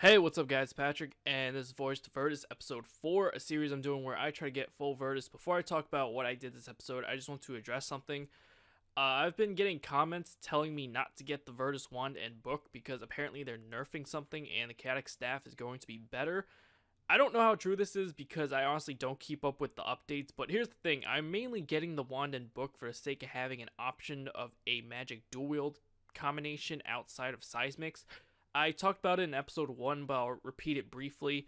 Hey, what's up guys, Patrick, and this is Voyage to Virtus episode 4, a series I'm doing where I try to get full Virtus. Before I talk about what I did this episode, I just want to address something. I've been getting comments telling me not to get the Virtus Wand and Book because apparently they're nerfing something and the chaotic staff is going to be better. I don't know how true this is because I honestly don't keep up with the updates, but here's the thing, I'm mainly getting the Wand and Book for the sake of having an option of a magic dual wield combination outside of Seismics. I talked about it in episode 1, but I'll repeat it briefly.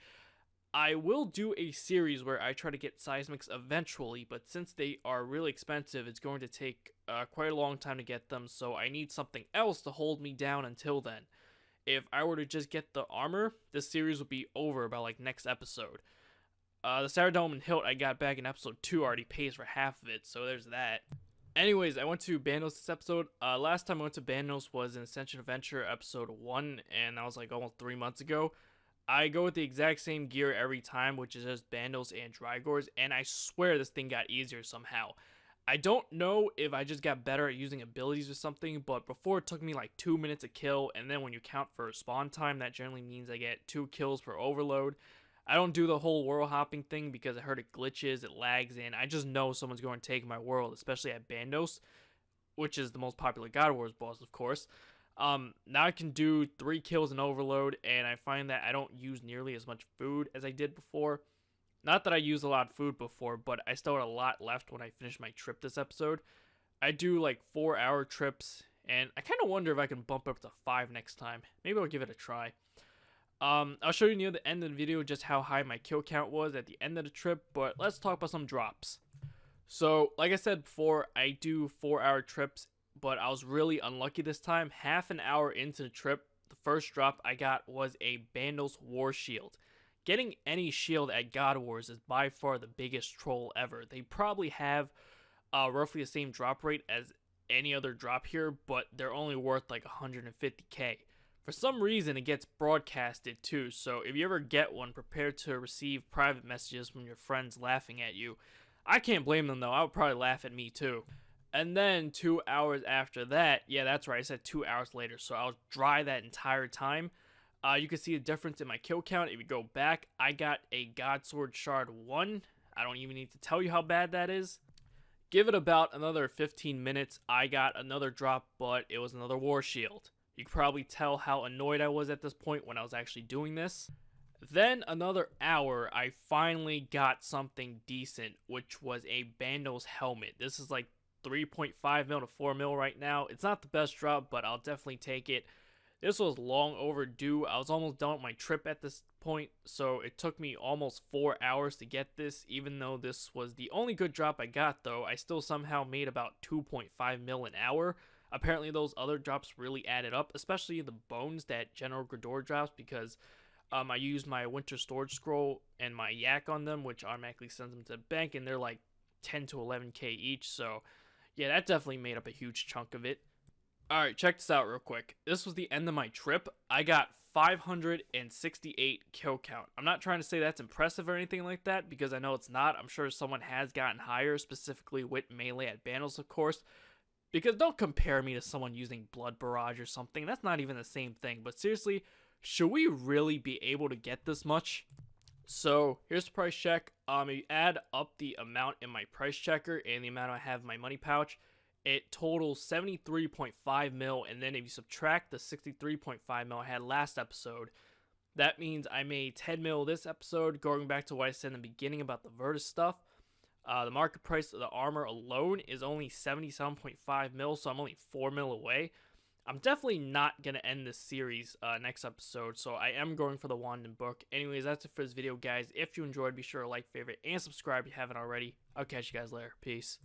I will do a series where I try to get Seismics eventually, but since they are really expensive, it's going to take quite a long time to get them, so I need something else to hold me down until then. If I were to just get the armor, this series would be over by like next episode. The Saradome and Hilt I got back in episode 2 already pays for half of it, so there's that. Anyways, I went to Bandos this episode. Last time I went to Bandos was in Ascension Adventure episode 1, and that was like almost 3 months ago. I go with the exact same gear every time, which is just Bandos and Drygores, and I swear this thing got easier somehow. I don't know if I just got better at using abilities or something, but before it took me like 2 minutes to kill, and then when you count for spawn time, that generally means I get 2 kills per overload. I don't do the whole world hopping thing because I heard it glitches, it lags, and I just know someone's going to take my world, especially at Bandos, which is the most popular God Wars boss, of course. Now I can do 3 kills in overload, and I find that I don't use nearly as much food as I did before. Not that I used a lot of food before, but I still had a lot left when I finished my trip this episode. I do like 4-hour trips, and I kind of wonder if I can bump up to 5 next time. Maybe I'll give it a try. I'll show you near the end of the video just how high my kill count was at the end of the trip, but let's talk about some drops. So, like I said before, I do 4-hour trips, but I was really unlucky this time. Half an hour into the trip, the first drop I got was a Bandos War Shield. Getting any shield at God Wars is by far the biggest troll ever. They probably have roughly the same drop rate as any other drop here, but they're only worth like 150k. For some reason, it gets broadcasted too, so if you ever get one, prepare to receive private messages from your friends laughing at you. I can't blame them though, I would probably laugh at me too. And then 2 hours after that, yeah, that's right, I said 2 hours later, so I was dry that entire time. You can see the difference in my kill count. If you go back, I got a God Sword Shard 1. I don't even need to tell you how bad that is. Give it about another 15 minutes, I got another drop, but it was another War Shield. You can probably tell how annoyed I was at this point when I was actually doing this. Then another hour, I finally got something decent, which was a Bandos helmet. This is like 3.5 mil to 4 mil right now. It's not the best drop, but I'll definitely take it. This was long overdue. I was almost done with my trip at this point, so it took me almost 4 hours to get this. Even though this was the only good drop I got though, I still somehow made about 2.5 mil an hour. Apparently those other drops really added up, especially the bones that General Grador drops, because I used my Winter Storage Scroll and my Yak on them, which automatically sends them to the bank, and they're like 10 to 11k each, so yeah, that definitely made up a huge chunk of it. Alright, check this out real quick. This was the end of my trip. I got 568 kill count. I'm not trying to say that's impressive or anything like that, because I know it's not. I'm sure someone has gotten higher, specifically with melee at Bandos, of course. Because don't compare me to someone using Blood Barrage or something. That's not even the same thing. But seriously, should we really be able to get this much? So here's the price check. If you add up the amount in my price checker and the amount I have in my money pouch, it totals 73.5 mil. And then if you subtract the 63.5 mil I had last episode, that means I made 10 mil this episode. Going back to what I said in the beginning about the Virtus stuff. The market price of the armor alone is only 77.5 mil, so I'm only 4 mil away. I'm definitely not going to end this series next episode, so I am going for the Wand and Book. Anyways, that's it for this video, guys. If you enjoyed, be sure to like, favorite, and subscribe if you haven't already. I'll catch you guys later. Peace.